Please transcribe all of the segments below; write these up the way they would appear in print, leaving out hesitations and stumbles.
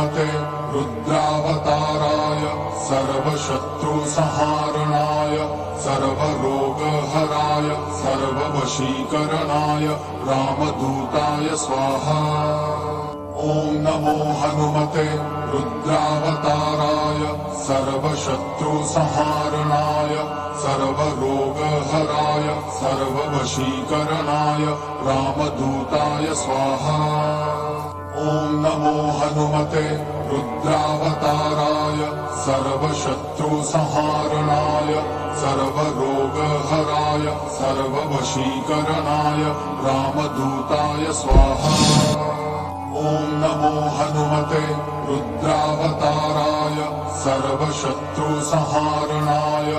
हनुमते रुद्रावताराय सर्वशत्रुसंहारणाय सर्वरोगहराय सर्ववशीकरणाय रामदूताय स्वाहा। ॐ नमो हनुमते रुद्रावताराय सर्वशत्रुसंहारणाय सर्वरोगहराय सर्ववशीकरणाय रामदूताय स्वाहा। ॐ नमो हनुमते रुद्रावताराय सर्वशत्रुसंहारणाय सर्वरोगहराय सर्ववशीकरणाय रामदूताय स्वाहा। ॐ नमो हनुमते रुद्रावताराय सर्वशत्रुसंहारणाय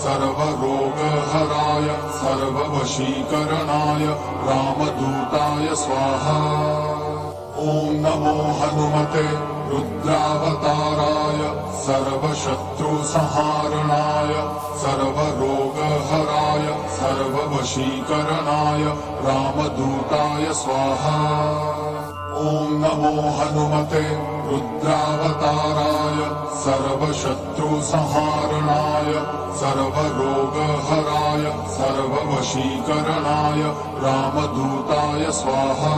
सर्वरोगहराय सर्ववशीकरणाय रामदूताय स्वाहा। ॐ नमो हनुमते रुद्रावताराय सर्वशत्रुसंहारणाय सर्वरोगहराय सर्ववशीकरणाय रामदूताय स्वाहा। ॐ नमो हनुमते रुद्रावताराय सर्वशत्रुसंहारणाय सर्वरोगहराय सर्ववशीकरणाय रामदूताय स्वाहा।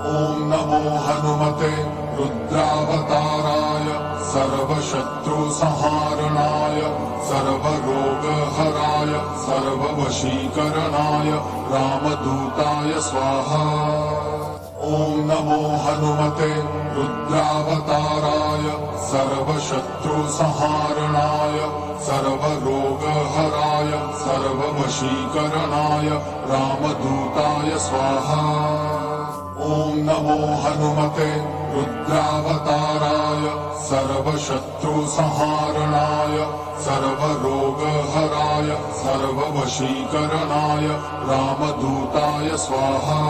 ॐ नमो हनुमते रुद्रावताराय सर्वशत्रुसंहारणाय सर्वरोगहराय सर्ववशीकरणाय रामदूताय स्वाहा। ॐ नमो हनुमते रुद्रावताराय सर्वशत्रुसंहारणाय सर्वरोगहराय सर्ववशीकरणाय रामदूताय स्वाहा। ॐ नमो हनुमते रुद्रावताराय सर्वशत्रुसंहारणाय सर्वरोगहराय सर्ववशीकरणाय रामदूताय स्वाहा।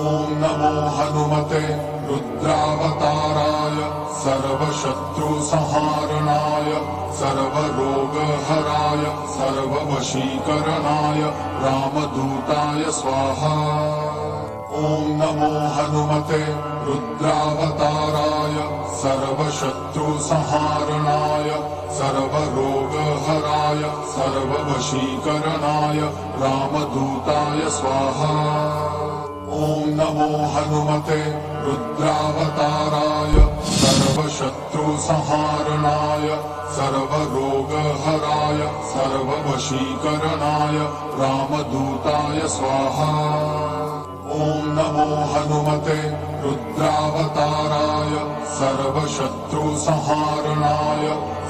ॐ नमो हनुमते रुद्रावताराय सर्वशत्रुसंहारणाय सर्वरोगहराय सर्ववशीकरणाय रामदूताय स्वाहा। ॐ नमो हनुमते रुद्रावताराय सर्वशत्रुसंहारणाय सर्वरोगहराय सर्ववशीकरणाय रामदूताय स्वाहा। ॐ नमो हनुमते रुद्रावताराय सर्वशत्रुसंहारणाय सर्वरोगहराय सर्ववशीकरणाय रामदूताय स्वाहा। ॐ नमो हनुमते रुद्रावताराय सर्वशत्रुसंहारणाय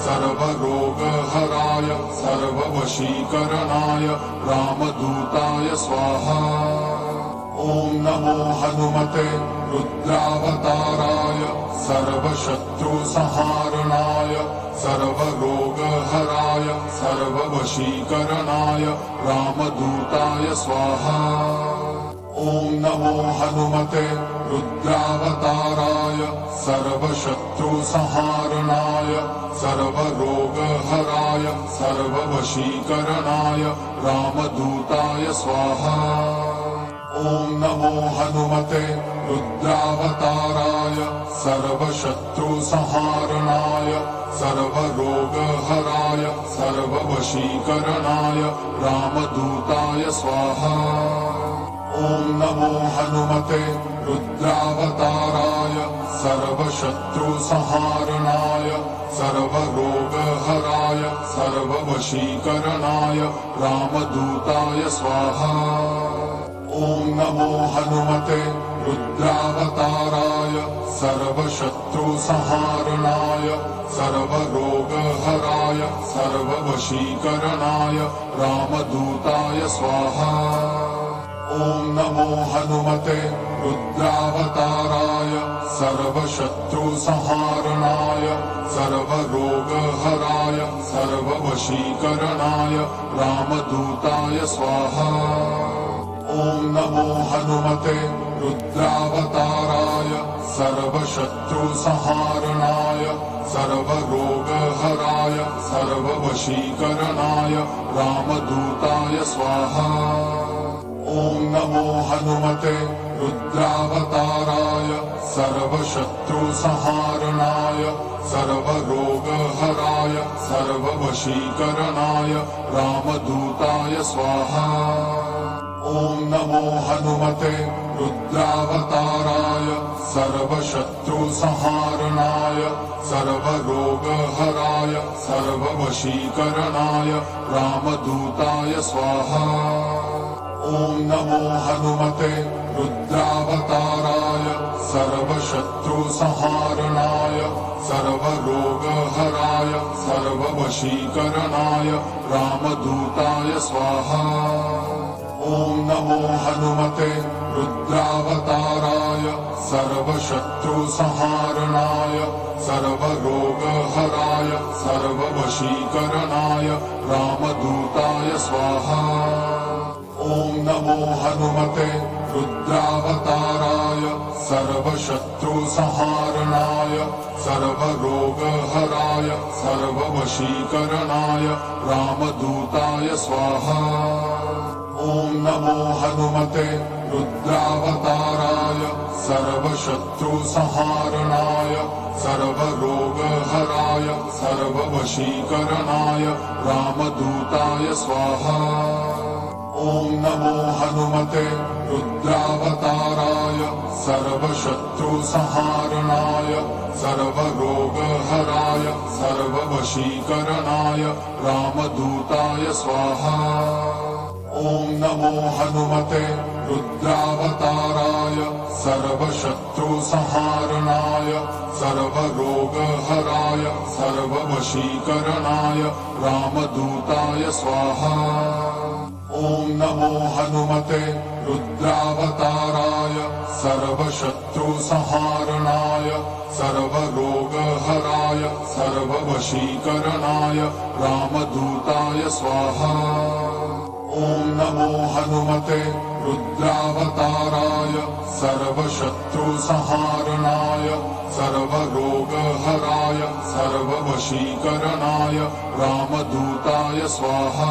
सर्वरोगहराय सर्ववशीकरणाय रामदूताय स्वाहा। ॐ नमो हनुमते रुद्रावताराय सर्वशत्रुसंहारणाय सर्वरोगहराय सर्ववशीकरणाय रामदूताय स्वाहा। ॐ नमो हनुमते रुद्रावताराय सर्वशत्रुसंहारणाय सर्वरोगहराय सर्ववशीकरणाय रामदूताय स्वाहा। ॐ नमो हनुमते रुद्रावताराय सर्वशत्रुसंहारणाय सर्वरोगहराय सर्ववशीकरणाय रामदूताय स्वाहा। ॐ नमो हनुमते रुद्रावताराय सर्वशत्रुसंहारणाय सर्वरोगहराय सर्ववशीकरणाय रामदूताय स्वाहा। ॐ नमो हनुमते रुद्रावताराय सर्वशत्रुसंहारणाय सर्वरोगहराय सर्ववशीकरणाय रामदूताय स्वाहा। ॐ नमो हनुमते रुद्रावताराय सर्वशत्रुसंहारणाय सर्वरोगहराय सर्ववशीकरणाय रामदूताय स्वाहा। ॐ नमो हनुमते रुद्रावताराय सर्वशत्रुसंहारणाय सर्वरोगहराय सर्ववशीकरणाय रामदूताय स्वाहा। ॐ नमो हनुमते रुद्रावताराय सर्वशत्रुसंहारणाय सर्वरोगहराय सर्ववशीकरणाय रामदूताय स्वाहा। ॐ नमो हनुमते रुद्रावताराय सर्वशत्रुसंहारणाय सर्वरोगहराय सर्ववशीकरणाय रामदूताय स्वाहा। ॐ नमो हनुमते रुद्रावताराय सर्वशत्रुसंहारणाय सर्वरोगहराय सर्ववशीकरणाय रामदूताय स्वाहा। ॐ नमो हनुमते रुद्रावताराय सर्वशत्रुसंहारणाय सर्वरोगहराय सर्ववशीकरणाय रामदूताय स्वाहा। ॐ नमो हनुमते रुद्रावताराय सर्वशत्रुसंहारणाय सर्वरोगहराय सर्ववशीकरणाय रामदूताय स्वाहा। ॐ नमो हनुमते रुद्रावताराय सर्वशत्रुसंहारणाय सर्वरोगहराय सर्ववशीकरणाय रामदूताय स्वाहा। ॐ नमो हनुमते रुद्रावताराय सर्वशत्रुसंहारणाय सर्वरोगहराय सर्ववशीकरणाय रामदूताय स्वाहा। ॐ नमो हनुमते रुद्रावताराय सर्वशत्रुसंहारणाय सर्वरोगहराय सर्ववशीकरणाय रामदूताय स्वाहा। ॐ नमो हनुमते रुद्रावताराय सर्वशत्रुसंहारणाय सर्वरोगहराय सर्ववशीकरणाय रामदूताय स्वाहा। ॐ नमो हनुमते रुद्रावताराय सर्वशत्रुसंहारणाय सर्वरोगहराय सर्ववशीकरणाय रामदूताय स्वाहा।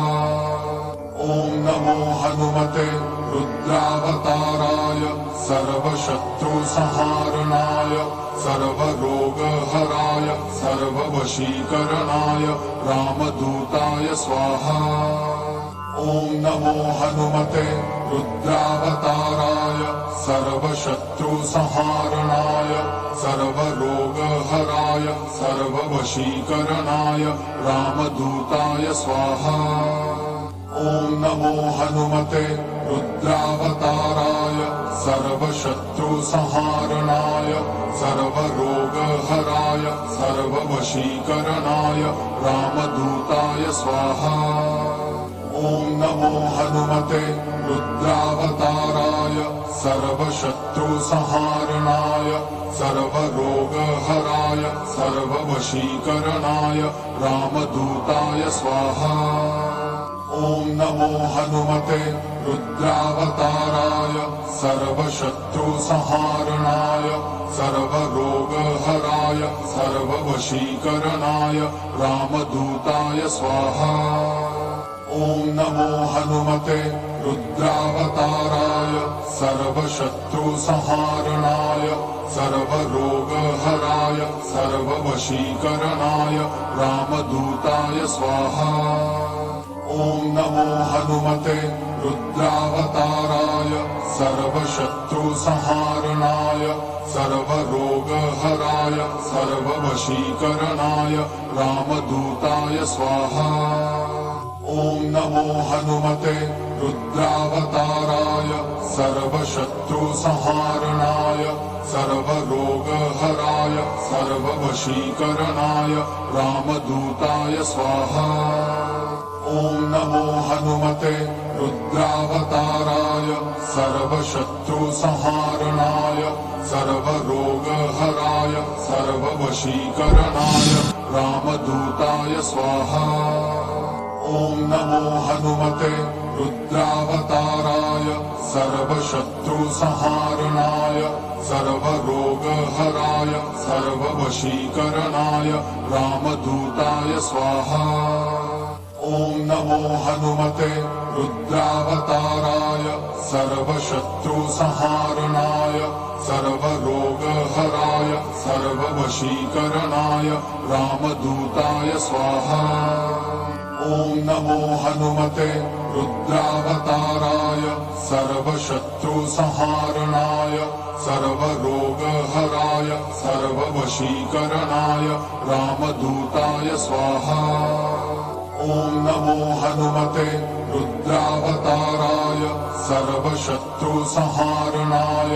ॐ नमो हनुमते रुद्रावताराय सर्वशत्रुसंहारणाय सर्वरोगहराय सर्ववशीकरणाय रामदूताय स्वाहा। ॐ नमो हनुमते रुद्रावताराय सर्वशत्रुसंहारणाय सर्वरोगहराय सर्ववशीकरणाय रामदूताय स्वाहा। ॐ नमो हनुमते रुद्रावताराय सर्वशत्रुसंहारणाय सर्वरोगहराय सर्ववशीकरणाय रामदूताय स्वाहा। ॐ नमो हनुमते रुद्रावताराय सर्वशत्रुसंहारणाय सर्वरोगहराय सर्ववशीकरणाय रामदूताय स्वाहा। ॐ नमो हनुमते रुद्रावताराय सर्वशत्रुसंहारणाय सर्वरोगहराय सर्ववशीकरणाय रामदूताय स्वाहा। ॐ नमो हनुमते रुद्रावताराय सर्वशत्रुसंहारणाय सर्वरोगहराय सर्ववशीकरणाय रामदूताय स्वाहा। ॐ नमो हनुमते रुद्रावताराय सर्वशत्रुसंहारणाय सर्वरोगहराय सर्ववशीकरणाय रामदूताय स्वाहा। ॐ नमो हनुमते रुद्रावताराय सर्वशत्रुसंहारणाय सर्वरोगहराय सर्ववशीकरणाय रामदूताय स्वाहा। ॐ नमो हनुमते रुद्रावताराय सर्वशत्रुसंहारणाय सर्वरोगहराय सर्ववशीकरणाय रामदूताय स्वाहा। ॐ नमो हनुमते रुद्रावताराय सर्वशत्रुसंहारणाय सर्वरोगहराय सर्ववशीकरणाय रामदूताय स्वाहा। ॐ ॐ नमो हनुमते रुद्रावताराय सर्वशत्रुसंहारणाय सर्वरोगहराय सर्ववशीकरणाय रामदूताय स्वाहा। ॐ नमो हनुमते रुद्रावताराय सर्वशत्रुसंहारणाय सर्वरोगहराय सर्ववशीकरणाय रामदूताय स्वाहा। ॐ नमो हनुमते रुद्रावताराय सर्वशत्रुसंहारणाय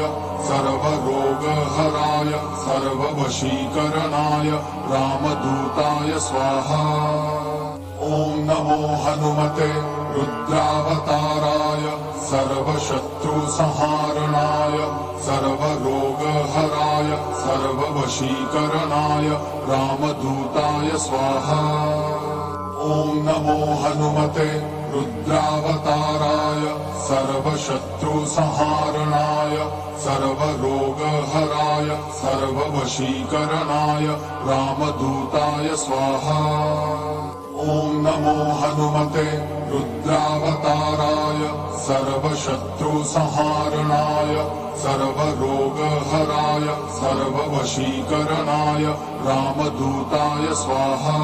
सर्वरोगहराय सर्ववशीकरणाय रामदूताय स्वाहा। ॐ नमो हनुमते रुद्रावताराय सर्वशत्रुसंहारणाय सर्वरोगहराय सर्ववशीकरणाय रामदूताय स्वाहा। ॐ नमो हनुमते रुद्रावताराय सर्वशत्रुसंहारणाय सर्वरोगहराय सर्ववशीकरणाय रामदूताय स्वाहा। ॐ नमो हनुमते रुद्रावताराय सर्वशत्रुसंहारणाय सर्वरोगहराय सर्ववशीकरणाय रामदूताय स्वाहा।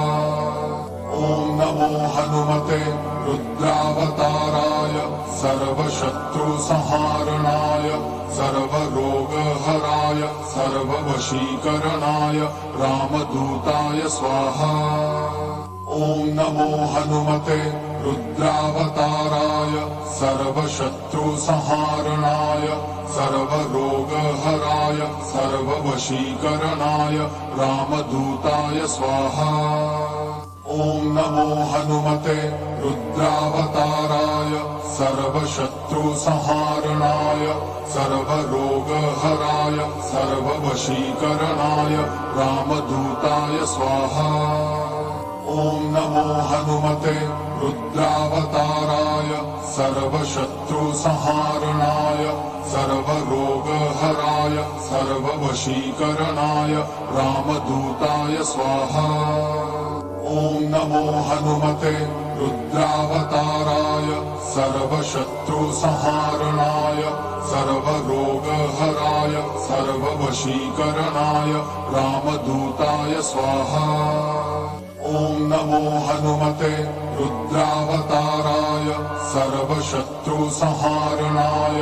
ॐ नमो हनुमते रुद्रावताराय सर्वशत्रुसंहारणाय सर्वरोगहराय सर्ववशीकरणाय रामदूताय स्वाहा। ॐ नमो हनुमते रुद्रावताराय सर्वशत्रुसंहारणाय सर्वरोगहराय सर्ववशीकरणाय रामदूताय स्वाहा। ॐ नमो हनुमते रुद्रावताराय सर्वशत्रुसंहारणाय सर्वरोगहराय सर्ववशीकरणाय रामदूताय स्वाहा। ॐ नमो हनुमते रुद्रावताराय सर्वशत्रुसंहारणाय सर्वरोगहराय सर्ववशीकरणाय रामदूताय स्वाहा। ॐ नमो हनुमते रुद्रावताराय सर्वशत्रुसंहारणाय सर्वरोगहराय सर्ववशीकरणाय रामदूताय स्वाहा। ॐ नमो हनुमते रुद्रावताराय सर्वशत्रुसंहारणाय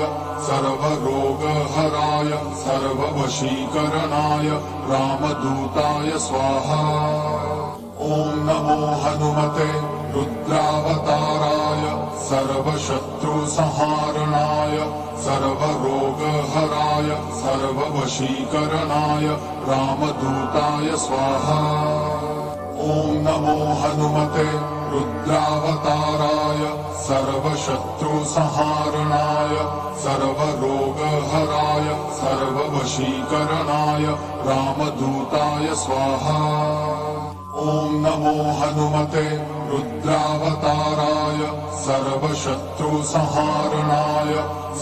सर्वरोगहराय सर्ववशीकरणाय रामदूताय स्वाहा। ॐ नमो हनुमते रुद्रावताराय सर्वशत्रुसंहारणाय सर्वरोगहराय सर्ववशीकरणाय रामदूताय स्वाहा। ॐ नमो हनुमते रुद्रावताराय सर्वशत्रुसंहारणाय सर्वरोगहराय सर्ववशीकरणाय रामदूताय स्वाहा। ॐ नमो हनुमते रुद्रावताराय सर्वशत्रुसंहारणाय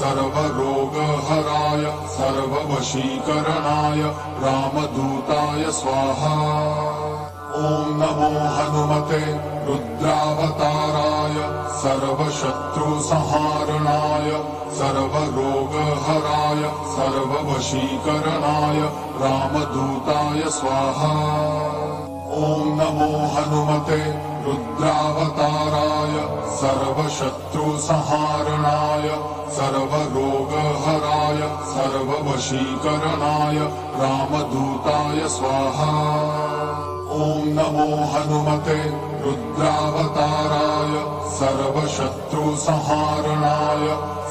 सर्वरोगहराय सर्ववशीकरणाय रामदूताय स्वाहा। ॐ नमो हनुमते रुद्रावताराय सर्वशत्रुसंहारणाय सर्वरोगहराय सर्ववशीकरणाय रामदूताय स्वाहा। ॐ नमो हनुमते रुद्रावताराय सर्वशत्रुसंहारणाय सर्वरोगहराय सर्ववशीकरणाय रामदूताय स्वाहा। ॐ नमो हनुमते रुद्रावताराय सर्वशत्रुसंहारणाय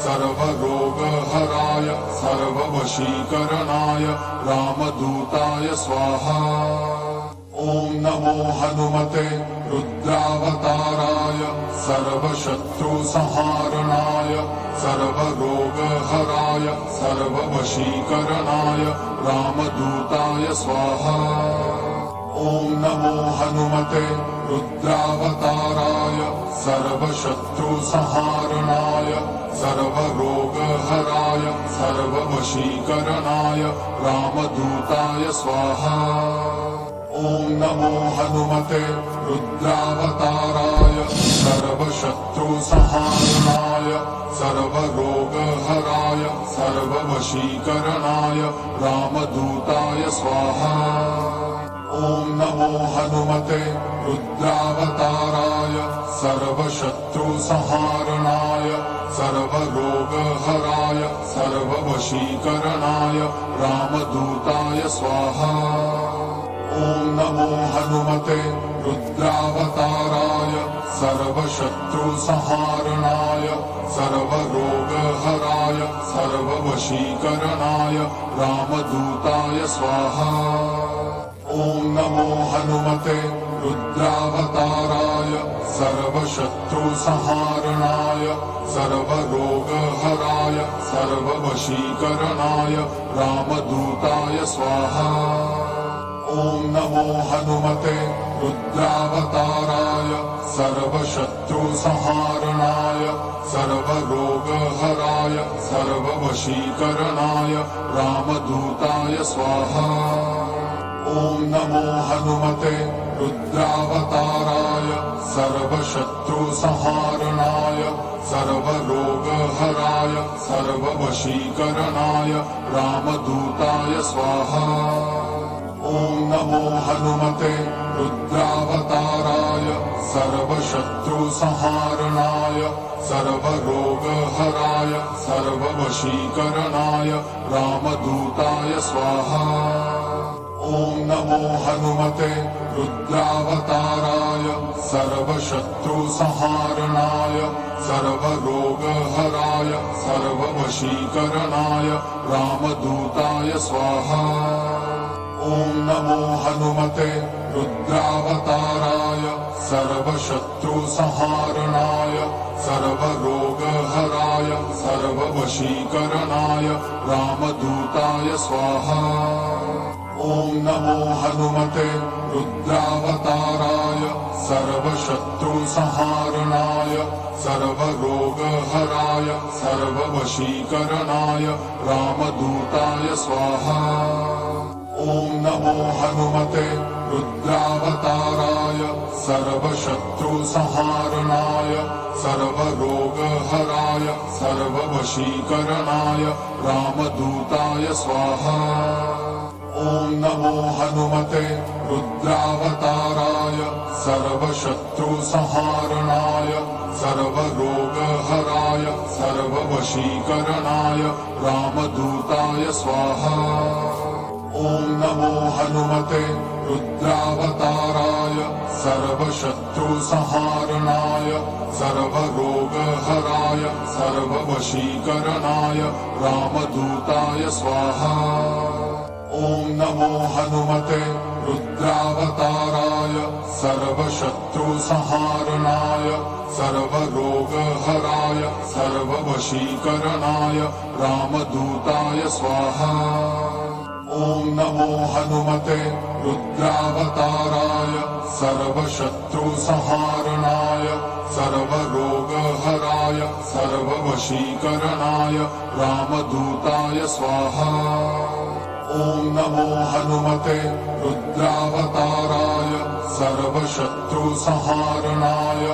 सर्वरोगहराय सर्ववशीकरणाय रामदूताय स्वाहा। ॐ नमो हनुमते रुद्रावताराय सर्वशत्रुसंहारणाय सर्वरोगहराय सर्ववशीकरणाय रामदूताय स्वाहा। ॐ नमो हनुमते रुद्रावताराय सर्वशत्रुसंहारणाय सर्वरोगहराय सर्ववशीकरणाय रामदूताय स्वाहा। ॐ नमो हनुमते रुद्रावताराय सर्वशत्रुसंहारणाय सर्वरोगहराय सर्ववशीकरणाय रामदूताय स्वाहा। ॐ नमो हनुमते रुद्रावताराय सर्वशत्रुसंहारणाय सर्वरोगहराय सर्ववशीकरणाय रामदूताय स्वाहा। ॐ नमो हनुमते रुद्रावताराय सर्वशत्रुसंहारणाय सर्वरोगहराय सर्ववशीकरणाय रामदूताय स्वाहा। ॐ नमो हनुमते रुद्रावताराय सर्वशत्रुसंहारणाय सर्वरोगहराय सर्ववशीकरणाय रामदूताय स्वाहा। ॐ नमो हनुमते रुद्रावताराय सर्वशत्रुसंहारणाय सर्वरोगहराय सर्ववशीकरणाय रामदूताय स्वाहा। ॐ नमो हनुमते रुद्रावताराय सर्वशत्रुसंहारणाय सर्वरोगहराय सर्ववशीकरणाय रामदूताय स्वाहा। ॐ नमो हनुमते रुद्रावताराय सर्वशत्रुसंहारणाय सर्वरोगहराय सर्ववशीकरणाय रामदूताय स्वाहा। ॐ नमो हनुमते रुद्रावताराय सर्वशत्रुसंहारणाय सर्वरोगहराय सर्ववशीकरणाय रामदूताय स्वाहा। ॐ नमो हनुमते रुद्रावताराय सर्वशत्रुसंहारणाय सर्वरोगहराय सर्ववशीकरणाय रामदूताय स्वाहा। ॐ नमो हनुमते रुद्रावताराय सर्वशत्रुसंहारणाय सर्वरोगहराय सर्ववशीकरणाय रामदूताय स्वाहा। ॐ नमो हनुमते रुद्रावताराय सर्वशत्रुसंहारणाय सर्वरोगहराय सर्ववशीकरणाय रामदूताय स्वाहा। ॐ नमो हनुमते रुद्रावताराय सर्वशत्रुसंहारणाय सर्वरोगहराय सर्ववशीकरणाय रामदूताय स्वाहा। ॐ नमो हनुमते रुद्रावताराय सर्वशत्रुसंहारणाय सर्वरोगहराय सर्ववशीकरणाय रामदूताय स्वाहा। ॐ नमो हनुमते रुद्रावताराय सर्वशत्रुसंहारणाय सर्वरोगहराय सर्ववशीकरणाय रामदूताय स्वाहा। ॐ नमो हनुमते रुद्रावताराय सर्वशत्रुसंहारणाय सर्वरोगहराय सर्ववशीकरणाय रामदूताय स्वाहा। ॐ नमो हनुमते रुद्रावताराय सर्वशत्रुसंहारणाय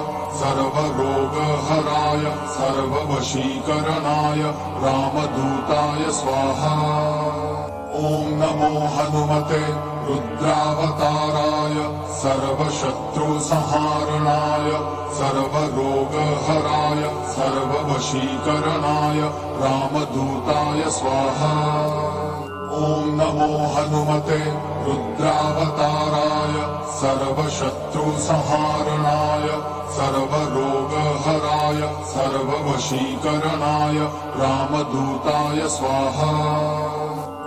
सर्वरोगहराय सर्ववशीकरणाय रामदूताय स्वाहा। ॐ नमो हनुमते रुद्रावताराय सर्वशत्रुसंहारणाय सर्वरोगहराय सर्ववशीकरणाय रामदूताय स्वाहा। ॐ नमो हनुमते रुद्रावताराय सर्वशत्रुसंहारणाय सर्वरोगहराय सर्ववशीकरणाय रामदूताय स्वाहा।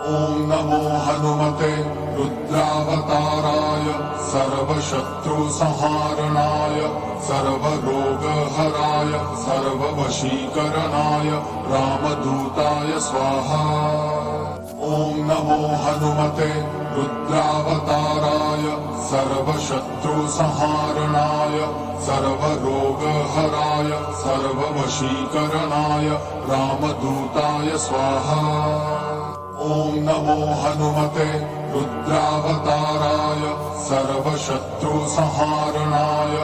ॐ नमो हनुमते रुद्रावताराय सर्वशत्रुसंहारणाय सर्वरोगहराय सर्ववशीकरणाय रामदूताय स्वाहा। ॐ नमो हनुमते रुद्रावताराय सर्वशत्रुसंहारणाय सर्वरोगहराय सर्ववशीकरणाय रामदूताय स्वाहा। ॐ नमो हनुमते रुद्रावताराय सर्वशत्रुसंहारणाय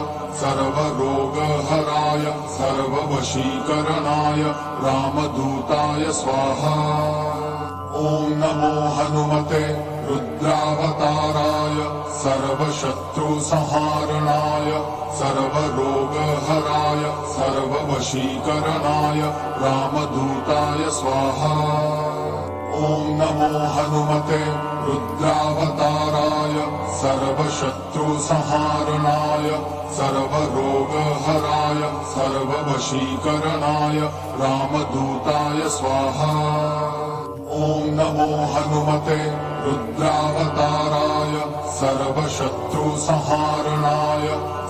सर्वरोगहराय सर्ववशीकरणाय रामदूताय स्वाहा। ॐ नमो हनुमते रुद्रावताराय सर्वशत्रुसंहारणाय सर्वरोगहराय सर्ववशीकरणाय रामदूताय स्वाहा। ॐ नमो हनुमते रुद्रावताराय सर्वशत्रुसंहारणाय सर्वरोगहराय सर्ववशीकरणाय रामदूताय स्वाहा। ॐ नमो हनुमते रुद्रावताराय सर्वशत्रुसंहारणाय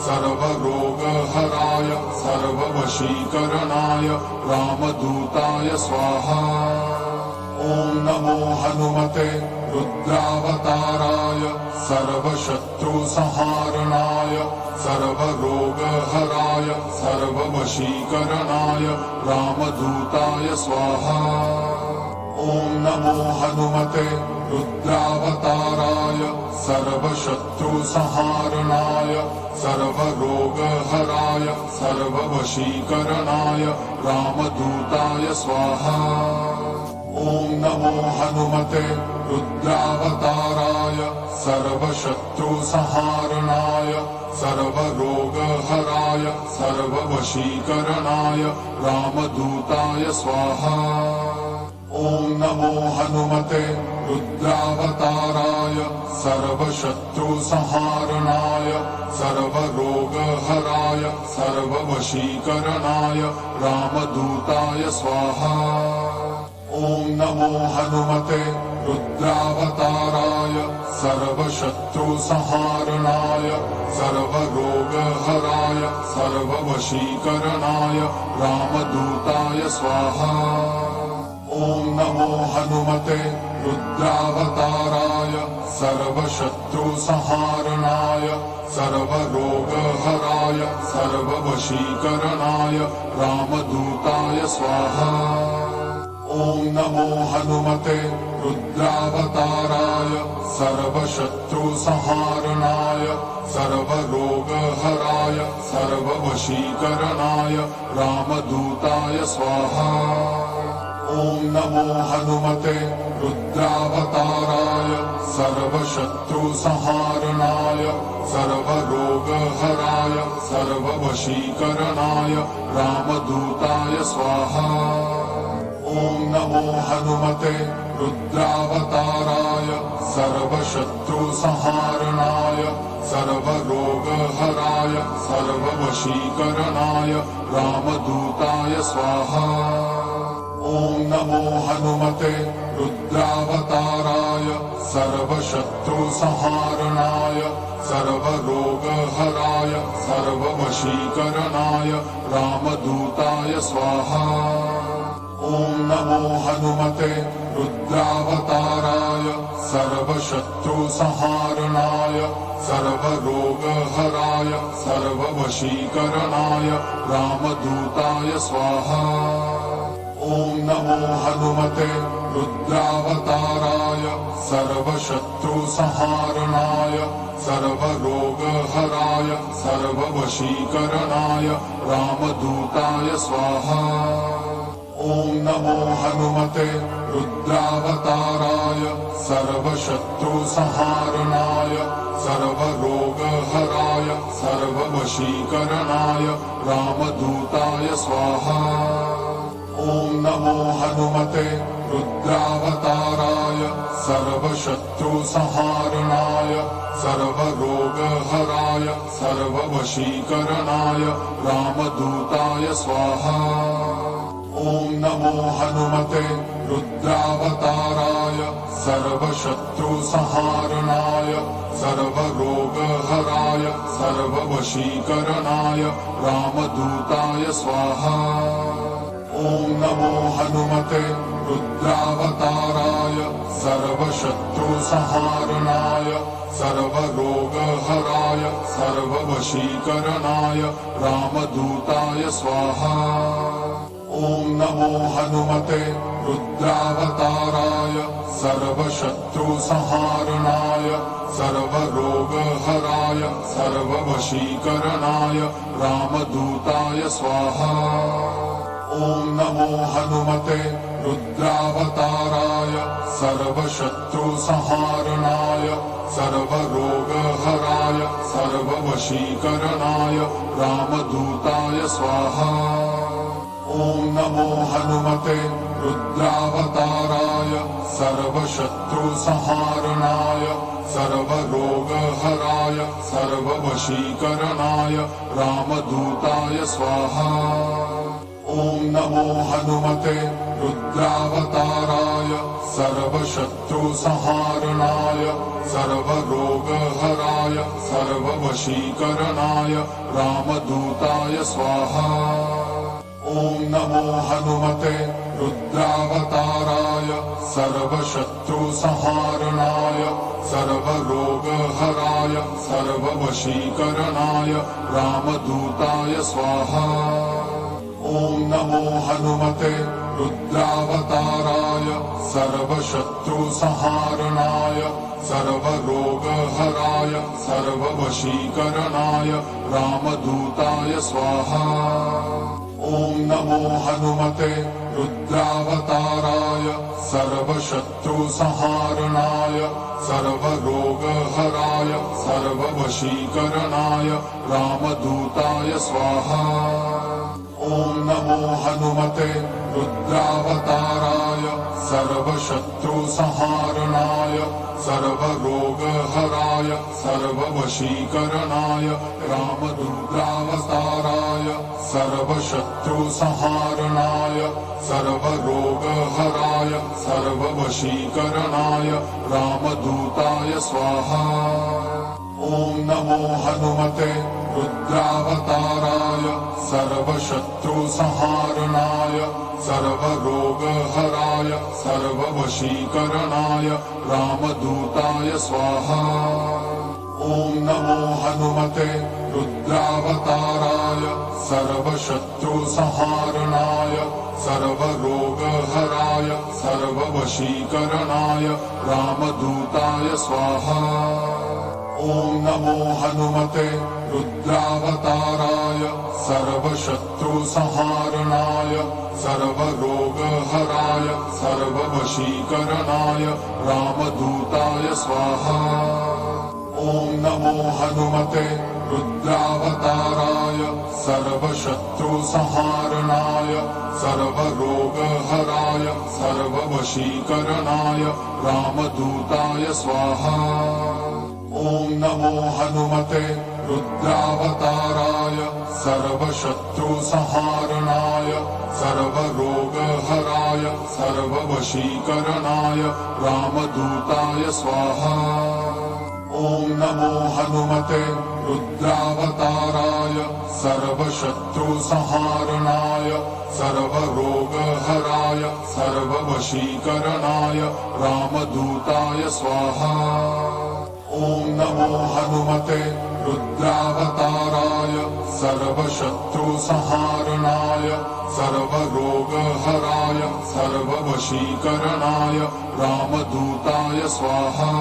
सर्वरोगहराय सर्ववशीकरणाय रामदूताय स्वाहा। ॐ नमो हनुमते रुद्रावताराय सर्वशत्रुसंहारणाय सर्वरोगहराय सर्ववशीकरणाय रामदूताय स्वाहा। ॐ नमो हनुमते रुद्रावताराय सर्वशत्रुसंहारणाय सर्वरोगहराय सर्ववशीकरणाय रामदूताय स्वाहा। ॐ नमो हनुमते रुद्रावताराय सर्वशत्रुसंहारणाय सर्वरोगहराय सर्ववशीकरणाय रामदूताय स्वाहा। ॐ नमो हनुमते रुद्रावताराय सर्वशत्रुसंहारणाय सर्वरोगहराय सर्ववशीकरणाय रामदूताय स्वाहा। ॐ नमो हनुमते रुद्रावताराय सर्वशत्रुसंहारणाय सर्वरोगहराय सर्ववशीकरणाय रामदूताय स्वाहा। ॐ नमो हनुमते रुद्रावताराय सर्वशत्रुसंहारणाय सर्वरोगहराय सर्ववशीकरणाय रामदूताय स्वाहा। ॐ नमो हनुमते रुद्रावताराय सर्वशत्रुसंहारणाय सर्वरोगहराय सर्ववशीकरणाय रामदूताय स्वाहा। ॐ नमो हनुमते रुद्रावताराय सर्वशत्रुसंहारणाय सर्वरोगहराय सर्ववशीकरणाय रामदूताय स्वाहा। ॐ नमो हनुमते रुद्रावताराय सर्वशत्रुसंहारणाय सर्वरोगहराय सर्ववशीकरणाय रामदूताय स्वाहा। ॐ नमो हनुमते रुद्रावताराय सर्वशत्रुसंहारणाय सर्वरोगहराय सर्ववशीकरणाय रामदूताय स्वाहा। ॐ नमो हनुमते रुद्रावताराय सर्वशत्रुसंहारणाय सर्वरोगहराय सर्ववशीकरणाय रामदूताय स्वाहा। ॐ नमो हनुमते रुद्रावताराय सर्वशत्रुसंहारणाय सर्वरोगहराय सर्ववशीकरणाय रामदूताय स्वाहा। ॐ नमो हनुमते रुद्रावताराय सर्वशत्रुसंहारणाय सर्वरोगहराय सर्ववशीकरणाय रामदूताय स्वाहा। ॐ नमो हनुमते रुद्रावताराय सर्वशत्रुसंहारणाय सर्वरोगहराय सर्ववशीकरणाय रामदूताय स्वाहा। ॐ नमो हनुमते रुद्रावताराय सर्वशत्रुसंहारणाय सर्वरोगहराय सर्ववशीकरणाय रामदूताय स्वाहा। ॐ नमो हनुमते रुद्रावताराय सर्वशत्रुसंहारणाय सर्वरोगहराय सर्ववशीकरणाय रामदूताय स्वाहा। ॐ नमो हनुमते रुद्रावताराय सर्वशत्रुसंहारणाय सर्वरोगहराय सर्ववशीकरणाय रामदूताय स्वाहा। ॐ नमो हनुमते रुद्रावताराय सर्वशत्रुसंहारणाय सर्वरोगहराय सर्ववशीकरणाय रामदूताय स्वाहा। ॐ नमो हनुमते रुद्रावताराय सर्वशत्रुसंहारणाय सर्वरोगहराय सर्ववशीकरणाय रामदूताय स्वाहा। ॐ नमो हनुमते रुद्रावताराय सर्वशत्रुसंहारणाय सर्वरोगहराय सर्ववशीकरणाय रामदूताय स्वाहा। ॐ नमो हनुमते रुद्रावताराय सर्वशत्रुसंहारणाय सर्वरोगहराय सर्ववशीकरणाय रामदूताय स्वाहा। ॐ नमो हनुमते रुद्रावताराय सर्वशत्रुसंहारणाय सर्वरोगहराय सर्ववशीकरणाय रामदूताय स्वाहा। ॐ नमो हनुमते रुद्रावताराय सर्वशत्रुसंहारणाय सर्वरोगहराय सर्ववशीकरणाय रामदूताय स्वाहा। ॐ नमो हनुमते रुद्रावताराय सर्वशत्रुसंहारणाय सर्वरोगहराय सर्ववशीकरणाय रामदूतावताराय सर्वशत्रुसंहारणाय सर्वरोगहराय सर्ववशीकरणाय रामदूताय स्वाहा। ॐ नमो हनुमते रुद्रावताराय सर्वशत्रुसंहारणाय सर्वरोगहराय सर्ववशीकरणाय रामदूताय स्वाहा। ॐ नमो हनुमते रुद्रावताराय सर्वशत्रुसंहारणाय सर्वरोगहराय सर्ववशीकरणाय रामदूताय स्वाहा। ॐ नमो हनुमते रुद्रावताराय सर्वशत्रुसंहारणाय सर्वरोगहराय सर्ववशीकरणाय रामदूताय स्वाहा। ॐ नमो हनुमते रुद्रावताराय सर्वशत्रुसंहारणाय सर्वरोगहराय सर्ववशीकरणाय रामदूताय स्वाहा। ॐ नमो हनुमते रुद्रावताराय सर्वशत्रुसंहारणाय सर्वरोगहराय सर्ववशीकरणाय रामदूताय स्वाहा। ॐ नमो हनुमते रुद्रावताराय सर्वशत्रुसंहारणाय सर्वरोगहराय सर्ववशीकरणाय रामदूताय स्वाहा। ॐ नमो हनुमते रुद्रावताराय सर्वशत्रुसंहारणाय सर्वरोगहराय सर्ववशीकरणाय रामदूताय स्वाहा।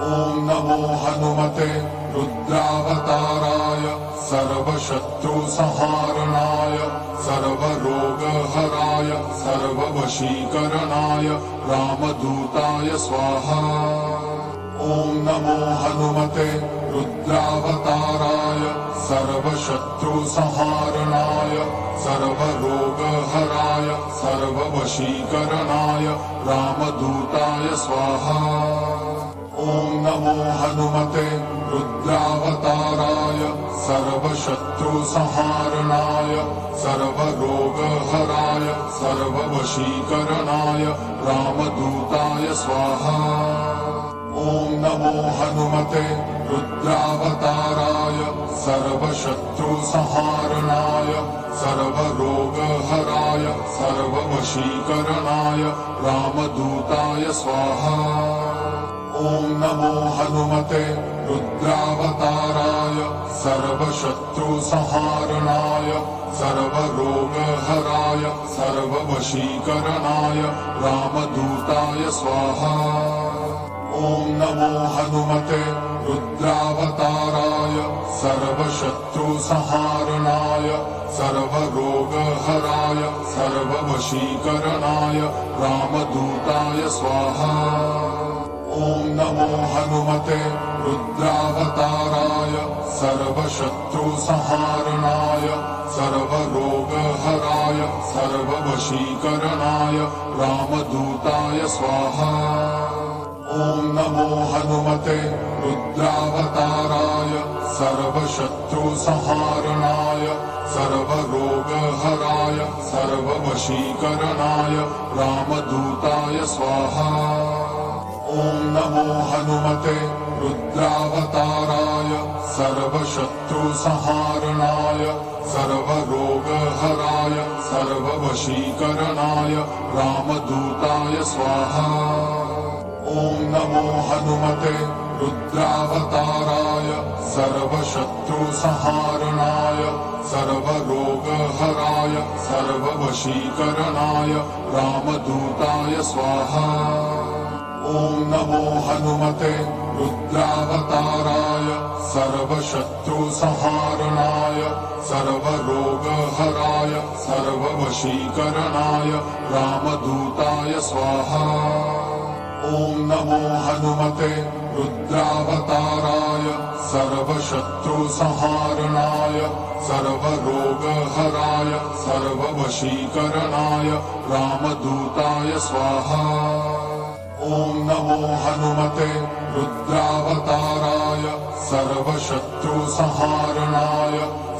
ॐ नमो हनुमते रुद्रावताराय सर्वशत्रुसंहारणाय सर्वरोगहराय सर्ववशीकरणाय रामदूताय स्वाहा। ॐ नमो हनुमते रुद्रावताराय सर्वशत्रुसंहारणाय सर्वरोगहराय सर्ववशीकरणाय रामदूताय स्वाहा। ॐ नमो हनुमते रुद्रावताराय सर्वशत्रुसंहारणाय सर्वरोगहराय सर्ववशीकरणाय रामदूताय स्वाहा। ॐ नमो हनुमते रुद्रावताराय सर्वशत्रुसंहारणाय सर्वरोगहराय सर्ववशीकरणाय रामदूताय स्वाहा। ॐ ॐ नमो हनुमते रुद्रावताराय सर्वशत्रुसंहारणाय सर्वरोगहराय सर्ववशीकरणाय रामदूताय स्वाहा। ॐ नमो हनुमते रुद्रावताराय सर्वशत्रुसंहारणाय सर्वरोगहराय सर्ववशीकरणाय रामदूताय स्वाहा। ॐ नमो हनुमते रुद्रावताराय सर्वशत्रुसंहारणाय सर्वरोगहराय सर्ववशीकरणाय रामदूताय स्वाहा। ॐ नमो हनुमते रुद्रावताराय सर्वशत्रुसंहारणाय सर्वरोगहराय सर्ववशीकरणाय रामदूताय स्वाहा। ॐ नमो हनुमते रुद्रावताराय सर्वशत्रुसंहारणाय सर्वरोगहराय सर्ववशीकरणाय रामदूताय स्वाहा। ॐ नमो हनुमते रुद्रावताराय सर्वशत्रुसंहारणाय सर्वरोगहराय सर्ववशीकरणाय रामदूताय स्वाहा। ॐ नमो हनुमते रुद्रावताराय सर्वशत्रुसंहारणाय सर्वरोगहराय सर्ववशीकरणाय रामदूताय स्वाहा। ॐ नमो हनुमते रुद्रावताराय सर्वशत्रुसंहारणाय सर्वरोगहराय सर्ववशीकरणाय रामदूताय स्वाहा। ॐ नमो हनुमते रुद्रावताराय सर्वशत्रुसंहारणाय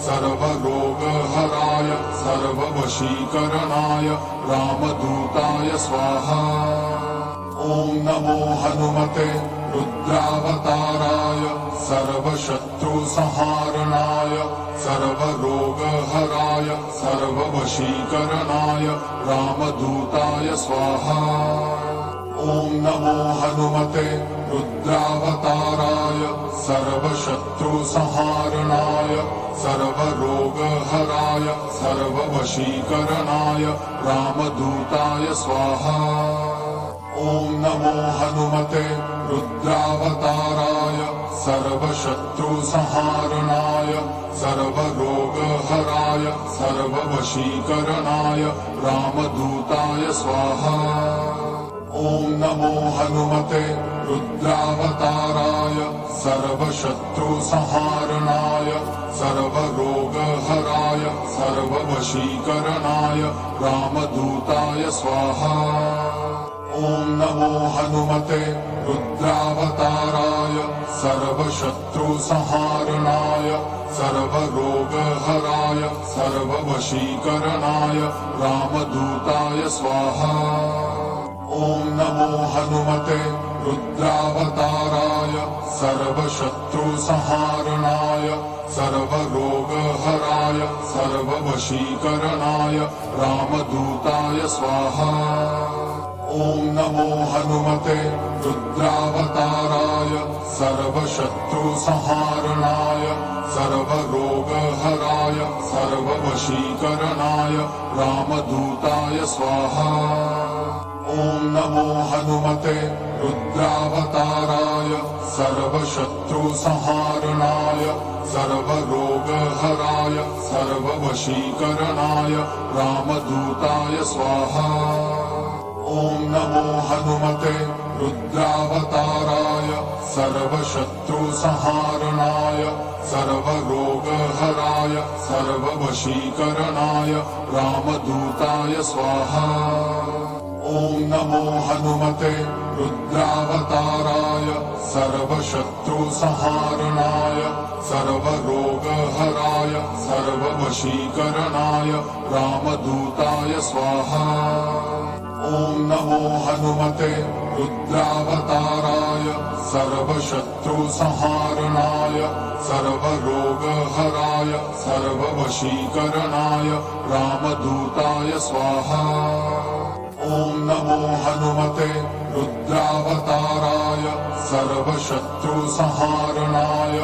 सर्वरोगहराय सर्ववशीकरणाय रामदूताय स्वाहा। ॐ नमो हनुमते रुद्रावताराय सर्वशत्रुसंहारणाय सर्वरोगहराय सर्ववशीकरणाय रामदूताय स्वाहा। ॐ नमो हनुमते रुद्रावताराय सर्वशत्रुसंहारणाय सर्वरोगहराय सर्ववशीकरणाय रामदूताय स्वाहा। ॐ नमो हनुमते रुद्रावताराय सर्वशत्रुसंहारणाय सर्वरोगहराय सर्ववशीकरणाय रामदूताय स्वाहा। ॐ नमो हनुमते रुद्रावताराय सर्वशत्रुसंहारणाय सर्वरोगहराय सर्ववशीकरणाय रामदूताय स्वाहा। ॐ नमो हनुमते रुद्रावताराय सर्वशत्रुसंहारणाय सर्वरोगहराय सर्ववशीकरणाय रामदूताय स्वाहा। ॐ नमो हनुमते रुद्रावताराय सर्वशत्रुसंहारणाय सर्वरोगहराय सर्ववशीकरणाय रामदूताय स्वाहा। ॐ नमो हनुमते रुद्रावताराय सर्वशत्रुसंहारणाय सर्वरोगहराय सर्ववशीकरणाय रामदूताय स्वाहा। ॐ नमो हनुमते रुद्रावताराय सर्वशत्रुसंहारणाय सर्वरोगहराय सर्ववशीकरणाय रामदूताय स्वाहा। ॐ नमो हनुमते रुद्रावताराय सर्वशत्रुसंहारणाय सर्वरोगहराय सर्ववशीकरणाय रामदूताय स्वाहा। ॐ नमो हनुमते रुद्रावताराय सर्वशत्रुसंहारणाय सर्वरोगहराय सर्ववशीकरणाय रामदूताय स्वाहा। ॐ नमो हनुमते रुद्रावताराय सर्वशत्रुसंहारणाय सर्वरोगहराय सर्ववशीकरणाय रामदूताय स्वाहा। ॐ नमो हनुमते रुद्रावताराय सर्वशत्रुसंहारणाय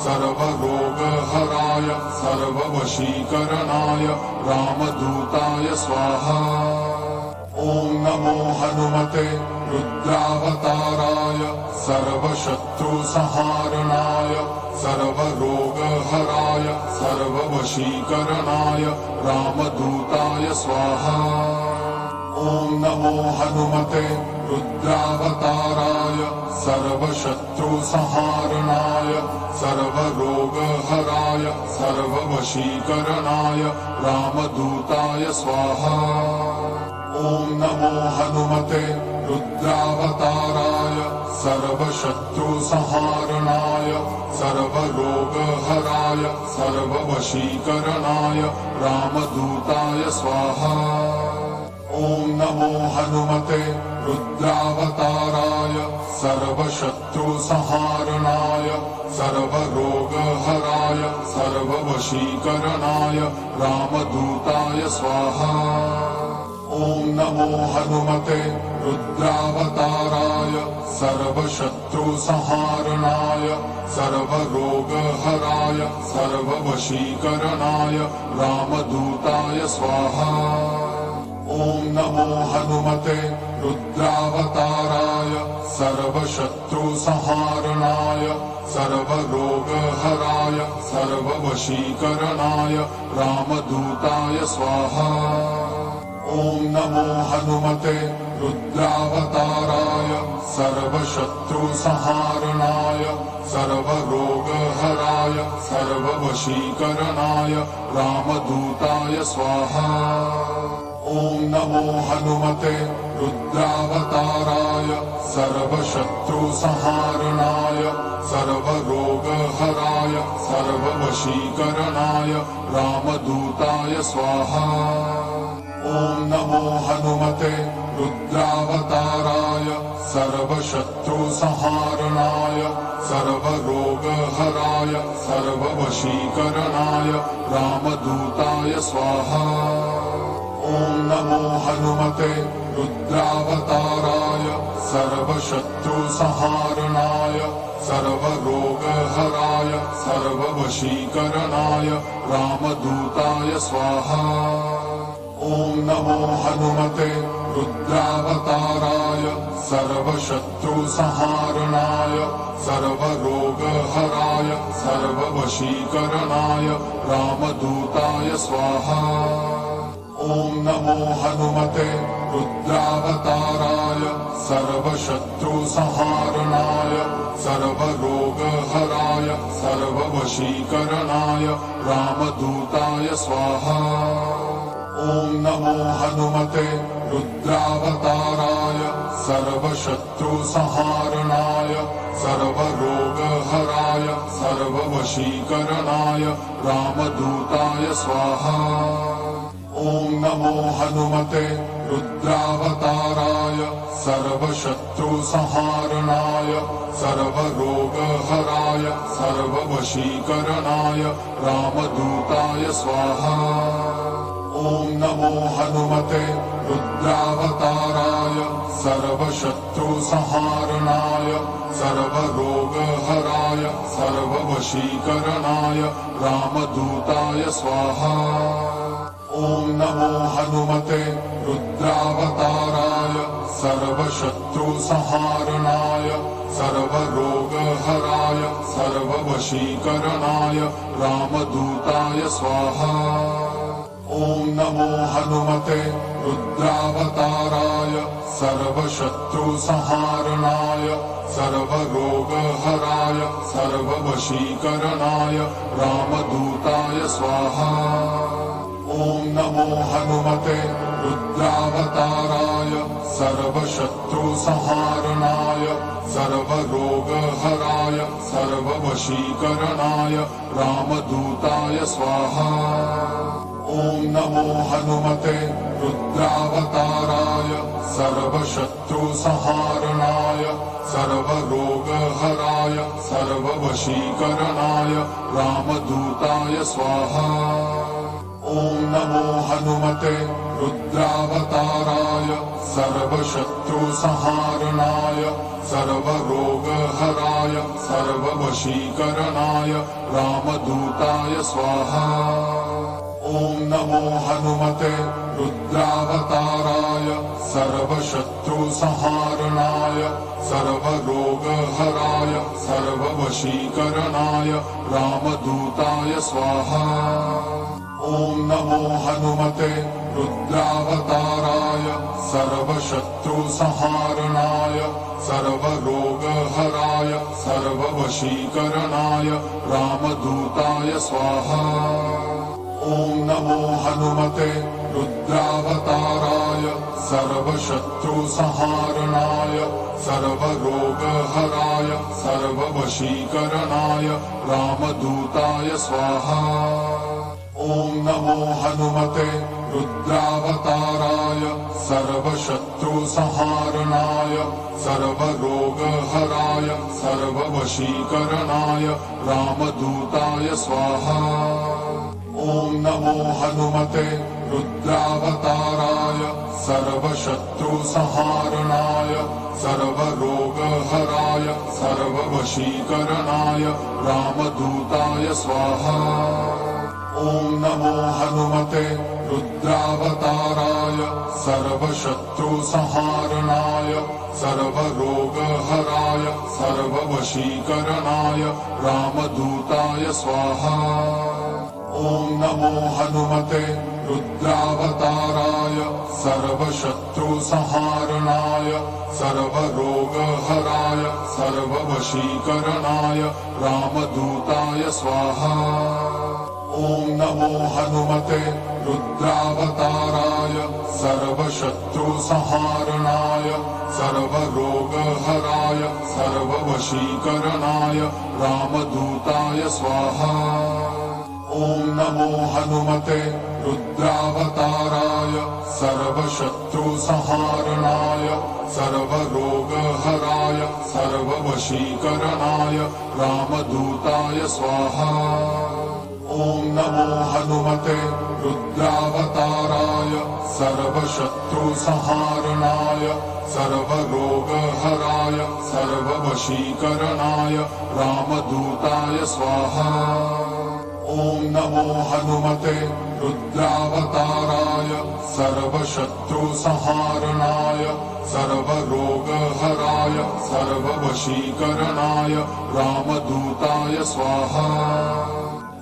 सर्वरोगहराय सर्ववशीकरणाय रामदूताय स्वाहा। ॐ नमो हनुमते रुद्रावताराय सर्वशत्रुसंहारणाय सर्वरोगहराय सर्ववशीकरणाय रामदूताय स्वाहा। ॐ नमो हनुमते रुद्रावताराय सर्वशत्रुसंहारणाय सर्वरोगहराय सर्ववशीकरणाय रामदूताय स्वाहा। ॐ नमो हनुमते रुद्रावताराय सर्वशत्रुसंहारणाय सर्वरोगहराय सर्ववशीकरणाय रामदूताय स्वाहा। ॐ नमो हनुमते रुद्रावताराय सर्वशत्रुसंहारणाय सर्वरोगहराय सर्ववशीकरणाय रामदूताय स्वाहा। ॐ नमो हनुमते रुद्रावताराय सर्वशत्रुसंहारणाय सर्वरोगहराय सर्ववशीकरणाय रामदूताय स्वाहा। ॐ नमो हनुमते रुद्रावताराय सर्वशत्रुसंहारणाय सर्वरोगहराय सर्ववशीकरणाय रामदूताय स्वाहा। ॐ नमो हनुमते रुद्रावताराय सर्वशत्रुसंहारणाय सर्वरोगहराय सर्ववशीकरणाय रामदूताय स्वाहा। ॐ नमो हनुमते रुद्रावताराय सर्वशत्रुसंहारणाय सर्वरोगहराय सर्ववशीकरणाय रामदूताय स्वाहा। ॐ नमो हनुमते रुद्रावताराय सर्वशत्रुसंहारणाय सर्वरोगहराय सर्ववशीकरणाय रामदूताय स्वाहा। ॐ नमो हनुमते रुद्रावताराय सर्वशत्रुसंहारणाय सर्वरोगहराय सर्ववशीकरणाय रामदूताय स्वाहा। ॐ नमो हनुमते रुद्रावताराय सर्वशत्रुसंहारणाय सर्वरोगहराय सर्ववशीकरणाय रामदूताय स्वाहा। ॐ नमो हनुमते रुद्रावताराय सर्वशत्रुसंहारणाय सर्वरोगहराय सर्ववशीकरणाय रामदूताय स्वाहा। ॐ नमो हनुमते रुद्रावताराय सर्वशत्रुसंहारणाय सर्वरोगहराय सर्ववशीकरणाय रामदूताय स्वाहा। ॐ नमो हनुमते रुद्रावताराय सर्वशत्रुसंहारणाय सर्वरोगहराय सर्ववशीकरणाय रामदूताय स्वाहा। ॐ नमो हनुमते रुद्रावताराय सर्वशत्रुसंहारणाय सर्वरोगहराय सर्ववशीकरणाय रामदूताय स्वाहा। ॐ नमो हनुमते रुद्रावताराय सर्वशत्रुसंहारणाय सर्वरोगहराय सर्ववशीकरणाय रामदूताय स्वाहा। ॐ नमो हनुमते रुद्रावताराय सर्वशत्रुसंहारणाय सर्वरोगहराय सर्ववशीकरणाय रामदूताय स्वाहा। ॐ नमो हनुमते रुद्रावताराय सर्वशत्रुसंहारणाय सर्वरोगहराय सर्ववशीकरणाय रामदूताय स्वाहा। ॐ नमो हनुमते रुद्रावताराय सर्वशत्रुसंहारणाय सर्वरोगहराय सर्ववशीकरणाय रामदूताय स्वाहा। ॐ नमो हनुमते रुद्रावताराय सर्वशत्रुसंहारणाय सर्वरोगहराय सर्ववशीकरणाय रामदूताय स्वाहा। ॐ नमो हनुमते रुद्रावताराय सर्वशत्रुसंहारणाय सर्वरोगहराय सर्ववशीकरणाय रामदूताय स्वाहा। ॐ नमो हनुमते रुद्रावताराय सर्वशत्रुसंहारणाय सर्वरोगहराय सर्ववशीकरणाय रामदूताय स्वाहा। ॐ नमो हनुमते रुद्रावताराय सर्वशत्रुसंहारणाय सर्वरोगहराय सर्ववशीकरणाय रामदूताय स्वाहा। ॐ नमो हनुमते रुद्रावताराय सर्वशत्रुसंहारणाय सर्वरोगहराय सर्ववशीकरणाय रामदूताय स्वाहा। ॐ नमो हनुमते रुद्रावताराय सर्वशत्रुसंहारणाय सर्वरोगहराय सर्ववशीकरणाय रामदूताय स्वाहा। ॐ नमो हनुमते रुद्रावताराय सर्वशत्रुसंहारणाय सर्वरोगहराय सर्ववशीकरणाय रामदूताय स्वाहा। ॐ नमो हनुमते रुद्रावताराय सर्वशत्रुसंहारणाय सर्वरोगहराय सर्ववशीकरणाय रामदूताय स्वाहा। ॐ नमो हनुमते रुद्रावताराय सर्वशत्रुसंहारणाय सर्वरोगहराय सर्ववशीकरणाय रामदूताय स्वाहा। ॐ नमो हनुमते रुद्रावताराय सर्वशत्रुसंहारणाय सर्वरोगहराय सर्ववशीकरणाय रामदूताय स्वाहा। ॐ नमो हनुमते रुद्रावताराय सर्वशत्रुसंहारणाय सर्वरोगहराय सर्ववशीकरणाय रामदूताय स्वाहा। ॐ नमो हनुमते रुद्रावताराय सर्वशत्रुसंहारणाय सर्वरोगहराय सर्ववशीकरणाय रामदूताय स्वाहा।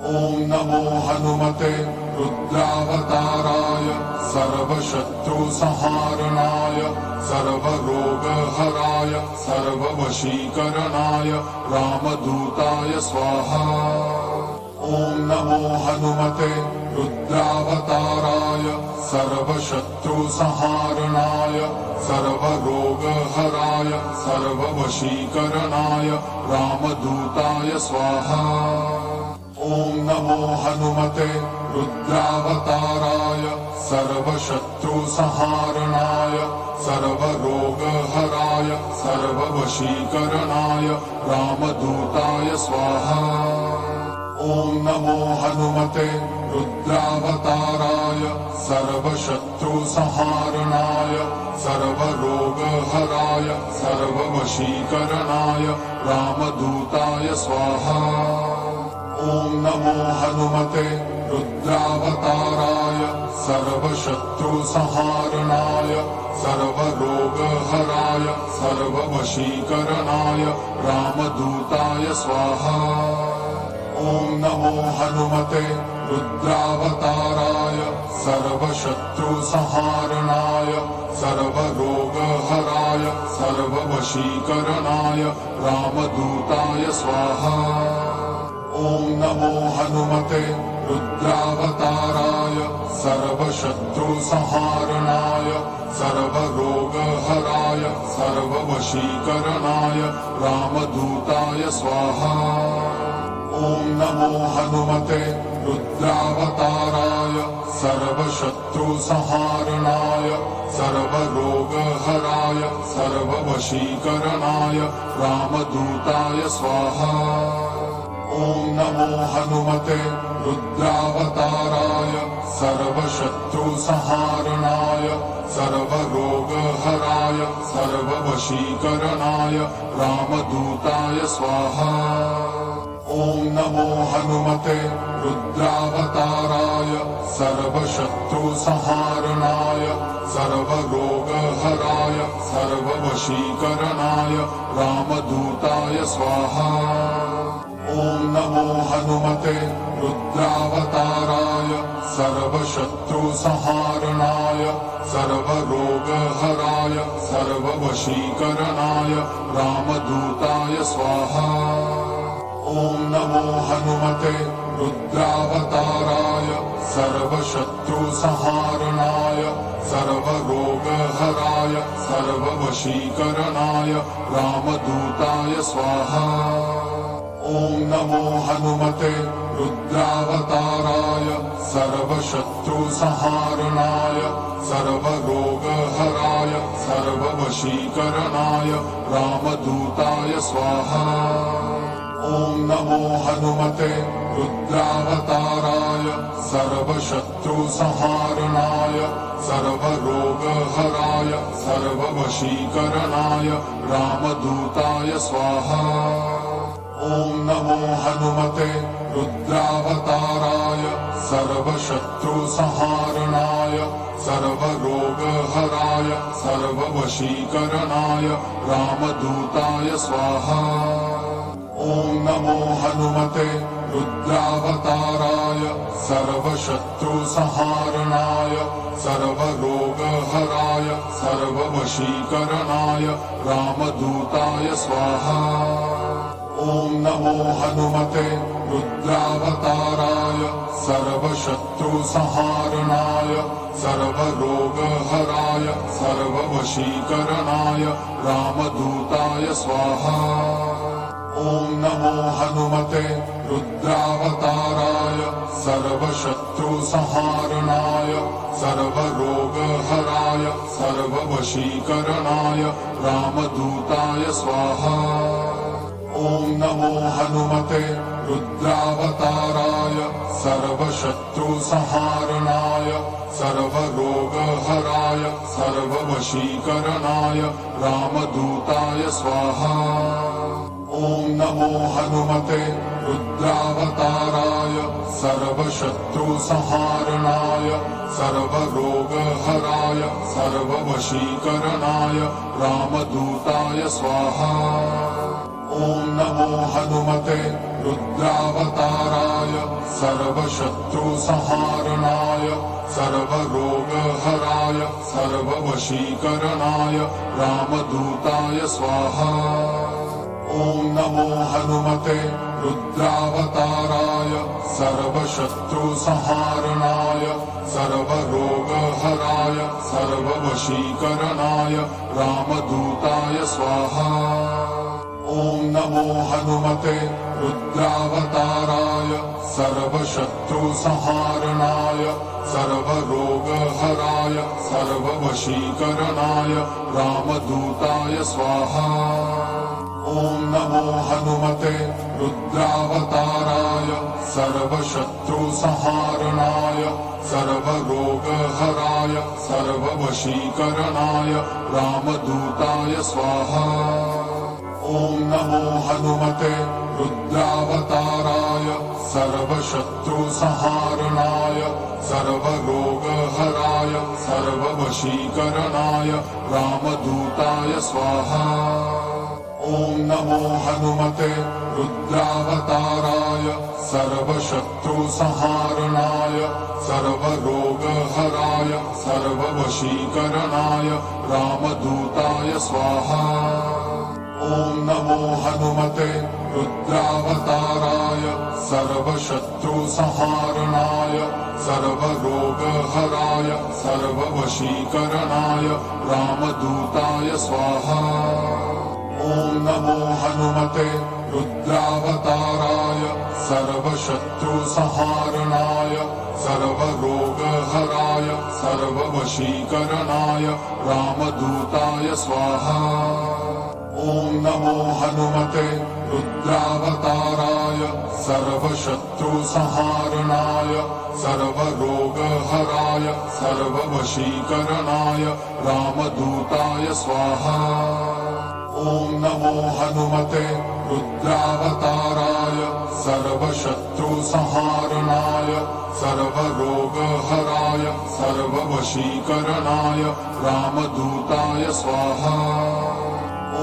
ॐ नमो हनुमते रुद्रावताराय सर्वशत्रुसंहारणाय सर्वरोगहराय सर्ववशीकरणाय रामदूताय स्वाहा। ॐ नमो हनुमते रुद्रावताराय सर्वशत्रुसंहारणाय सर्वरोगहराय सर्ववशीकरणाय रामदूताय स्वाहा। ॐ नमो हनुमते रुद्रावताराय सर्वशत्रुसंहारणाय सर्वरोगहराय सर्ववशीकरणाय रामदूताय स्वाहा। ॐ नमो हनुमते रुद्रावताराय सर्वशत्रुसंहारणाय सर्वरोगहराय सर्ववशीकरणाय रामदूताय स्वाहा। ॐ नमो हनुमते रुद्रावताराय सर्वशत्रुसंहारणाय सर्वरोगहराय सर्ववशीकरणाय रामदूताय स्वाहा। ॐ नमो हनुमते रुद्रावताराय सर्वशत्रुसंहारणाय सर्वरोगहराय सर्ववशीकरणाय रामदूताय स्वाहा। ॐ नमो हनुमते रुद्रावताराय सर्वशत्रुसंहारणाय सर्वरोगहराय सर्ववशीकरणाय रामदूताय स्वाहा। ॐ नमो हनुमते रुद्रावताराय सर्वशत्रुसंहारणाय सर्वरोगहराय सर्ववशीकरणाय रामदूताय स्वाहा। ॐ नमो हनुमते रुद्रावताराय सर्वशत्रुसंहारणाय सर्वरोगहराय सर्ववशीकरणाय रामदूताय स्वाहा। ॐ नमो हनुमते रुद्रावताराय सर्वशत्रुसंहारणाय सर्वरोगहराय सर्ववशीकरणाय रामदूताय स्वाहा। ॐ नमो हनुमते रुद्रावताराय सर्वशत्रुसंहारणाय सर्वरोगहराय सर्ववशीकरणाय रामदूताय स्वाहा। ॐ नमो हनुमते रुद्रावताराय सर्वशत्रुसंहारणाय सर्वरोगहराय सर्ववशीकरणाय रामदूताय स्वाहा। ॐ नमो हनुमते रुद्रावताराय सर्वशत्रुसंहारणाय सर्वरोगहराय सर्ववशीकरणाय रामदूताय स्वाहा। ॐ नमो हनुमते रुद्रावताराय सर्वशत्रुसंहारणाय सर्वरोगहराय सर्ववशीकरणाय रामदूताय स्वाहा। ॐ नमो हनुमते रुद्रावताराय सर्वशत्रुसंहारणाय सर्वरोगहराय सर्ववशीकरणाय रामदूताय स्वाहा। ॐ नमो हनुमते रुद्रावताराय सर्वशत्रुसंहारणाय सर्वरोगहराय सर्ववशीकरणाय रामदूताय स्वाहा। ॐ नमो हनुमते रुद्रावताराय सर्वशत्रुसंहारणाय सर्वरोगहराय सर्ववशीकरणाय रामदूताय स्वाहा। ॐ नमो हनुमते रुद्रावताराय सर्वशत्रुसंहारणाय सर्वरोगहराय सर्ववशीकरणाय रामदूताय स्वाहा। ॐ नमो हनुमते रुद्रावताराय सर्वशत्रुसंहारणाय सर्वरोगहराय सर्ववशीकरणाय रामदूताय स्वाहा। ॐ नमो हनुमते रुद्रावताराय सर्वशत्रुसंहारणाय सर्वरोगहराय सर्ववशीकरणाय रामदूताय स्वाहा। ॐ नमो हनुमते रुद्रावताराय सर्वशत्रुसंहारणाय सर्वरोगहराय सर्ववशीकरणाय रामदूताय स्वाहा। ॐ नमो हनुमते रुद्रावताराय सर्वशत्रुसंहारणाय सर्वरोगहराय सर्ववशीकरणाय रामदूताय स्वाहा। ॐ नमो हनुमते रुद्रावताराय सर्वशत्रुसंहारणाय सर्वरोगहराय सर्ववशीकरणाय रामदूताय स्वाहा। ॐ नमो हनुमते रुद्रावताराय सर्वशत्रुसंहारणाय सर्वरोगहराय सर्ववशीकरणाय रामदूताय स्वाहा। ॐ नमो हनुमते रुद्रावताराय सर्वशत्रुसंहारणाय सर्वरोगहराय सर्ववशीकरणाय रामदूताय स्वाहा। ॐ नमो हनुमते रुद्रावताराय सर्वशत्रुसंहारणाय सर्वरोगहराय सर्ववशीकरणाय रामदूताय स्वाहा। ॐ नमो हनुमते रुद्रावताराय सर्वशत्रुसंहारणाय सर्वरोगहराय सर्ववशीकरणाय रामदूताय स्वाहा। ॐ नमो हनुमते रुद्रावताराय सर्वशत्रुसंहारणाय सर्वरोगहराय सर्ववशीकरणाय रामदूताय स्वाहा। ॐ नमो हनुमते रुद्रावताराय सर्वशत्रुसंहारणाय सर्वरोगहराय सर्ववशीकरणाय रामदूताय स्वाहा। ॐ नमो हनुमते रुद्रावताराय सर्वशत्रुसंहारणाय सर्वरोगहराय सर्ववशीकरणाय रामदूताय स्वाहा।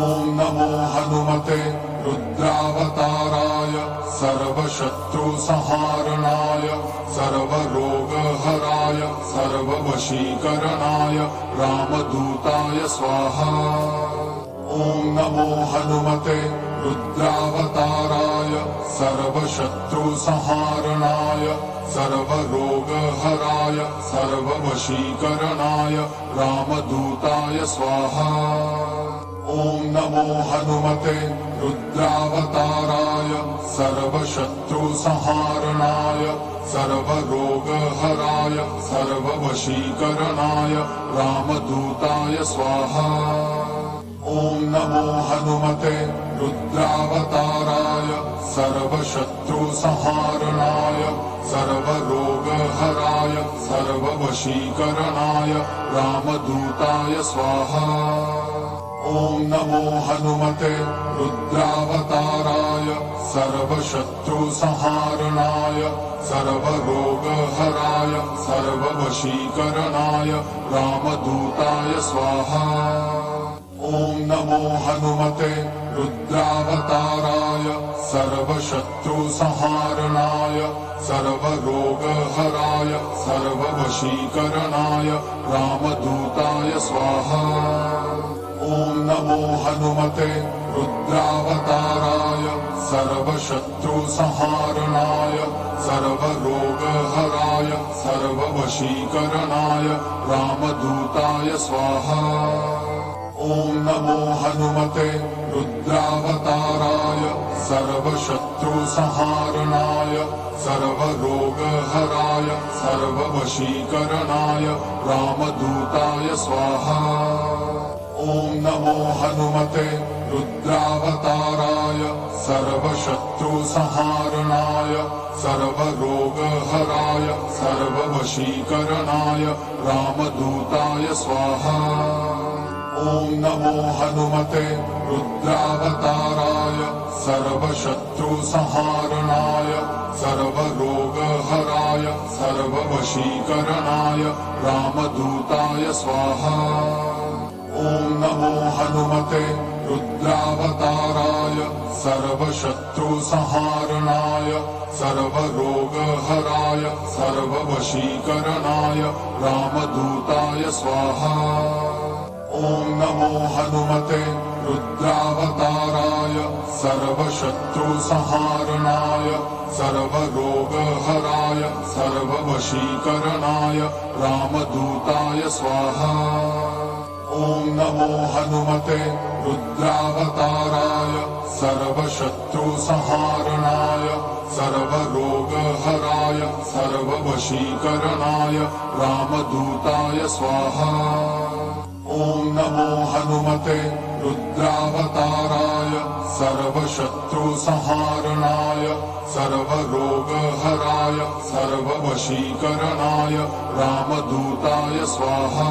ॐ नमो हनुमते रुद्रावताराय सर्वशत्रुसंहारणाय सर्वरोगहराय सर्ववशीकरणाय रामदूताय स्वाहा। ॐ नमो हनुमते रुद्रावताराय सर्वशत्रुसंहारणाय सर्वरोगहराय सर्ववशीकरणाय रामदूताय स्वाहा। ॐ नमो हनुमते रुद्रावताराय सर्वशत्रुसंहारणाय सर्वरोगहराय सर्ववशीकरणाय रामदूताय स्वाहा। ॐ नमो हनुमते रुद्रावताराय सर्वशत्रुसंहारणाय सर्वरोगहराय सर्ववशीकरणाय रामदूताय स्वाहा। ॐ नमो हनुमते रुद्रावताराय सर्वशत्रुसंहारणाय सर्वरोगहराय सर्ववशीकरणाय रामदूताय स्वाहा। ॐ नमो हनुमते रुद्रावताराय सर्वशत्रुसंहारणाय सर्वरोगहराय सर्ववशीकरणाय रामदूताय स्वाहा। ॐ नमो हनुमते रुद्रावताराय सर्वशत्रुसंहारणाय सर्वरोगहराय सर्ववशीकरणाय रामदूताय स्वाहा। ॐ नमो हनुमते रुद्रावताराय सर्वशत्रुसंहारणाय सर्वरोगहराय सर्ववशीकरणाय रामदूताय स्वाहा। ॐ नमो हनुमते रुद्रावताराय सर्वशत्रुसंहारणाय सर्वरोगहराय सर्ववशीकरणाय रामदूताय स्वाहा। ॐ नमो हनुमते रुद्रावताराय सर्वशत्रुसंहारणाय सर्वरोगहराय सर्ववशीकरणाय रामदूताय स्वाहा। ॐ नमो हनुमते रुद्रावताराय सर्वशत्रुसंहारणाय सर्वरोगहराय सर्ववशीकरणाय रामदूताय स्वाहा। ॐ नमो हनुमते रुद्रावताराय सर्वशत्रुसंहारणाय सर्वरोगहराय सर्ववशीकरणाय रामदूताय स्वाहा। ॐ नमो हनुमते रुद्रावताराय सर्वशत्रुसंहारणाय सर्वरोगहराय सर्ववशीकरणाय रामदूताय स्वाहा। ॐ नमो हनुमते रुद्रावताराय सर्वशत्रुसंहारणाय सर्वरोगहराय सर्ववशीकरणाय रामदूताय स्वाहा।